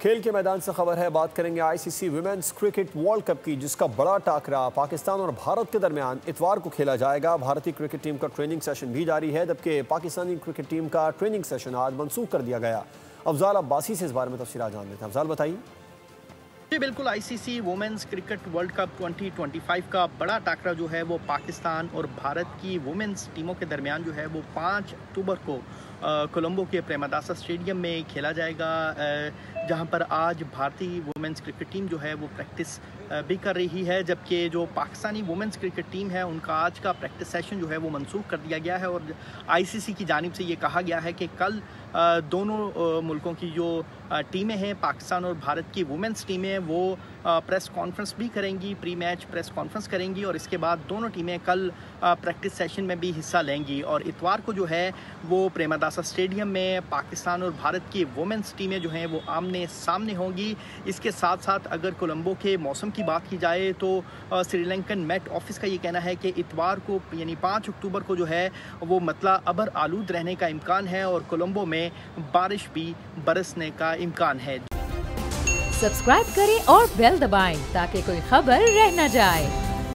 खेल के मैदान से खबर है, बात करेंगे ICC women's cricket world cup की, जिसका बड़ा टाकरा पाकिस्तान और भारत के दरमियान इतवार को खेला जाएगा। भारतीय क्रिकेट टीम का ट्रेनिंग सेशन भी जारी है, जबकि पाकिस्तानी क्रिकेट टीम का ट्रेनिंग सेशन आज मनसूख कर दिया गया। अफजाल अब्बासी से इस बारे में तफसीलात जान लेते हैं। अफजाल बताइए। जी बिल्कुल, ICC women's cricket world cup 2025 का बड़ा टाकरा जो है वो पाकिस्तान और भारत की वुमेन्स टीमों के दरमियान जो है वो 5 अक्टूबर को कोलंबो के प्रेमदासा स्टेडियम में खेला जाएगा, जहां पर आज भारतीय वुमेन्स क्रिकेट टीम जो है वो प्रैक्टिस भी कर रही है, जबकि जो पाकिस्तानी वुमेन्स क्रिकेट टीम है उनका आज का प्रैक्टिस सेशन जो है वो मनसूख कर दिया गया है। और आईसीसी की जानिब से ये कहा गया है कि कल दोनों मुल्कों की जो टीमें हैं, पाकिस्तान और भारत की वुमेन्स टीमें, वो प्रेस कॉन्फ्रेंस भी करेंगी, प्री मैच प्रेस कॉन्फ्रेंस करेंगी और इसके बाद दोनों टीमें कल प्रैक्टिस सेशन में भी हिस्सा लेंगी। और इतवार को जो है वो प्रेमदासा स्टेडियम में पाकिस्तान और भारत की वुमेन्स टीमें जो हैं वो आमने सामने होंगी। इसके साथ साथ अगर कोलंबो के मौसम की बात की जाए तो श्रीलंकन मेट ऑफिस का ये कहना है कि इतवार को यानी 5 अक्टूबर को जो है वो मतला अबर आलूद रहने का इम्कान है और कोलंबो में बारिश भी बरसने का इम्कान है। सब्सक्राइब करें और बेल दबाएं ताकि कोई खबर रह न जाए।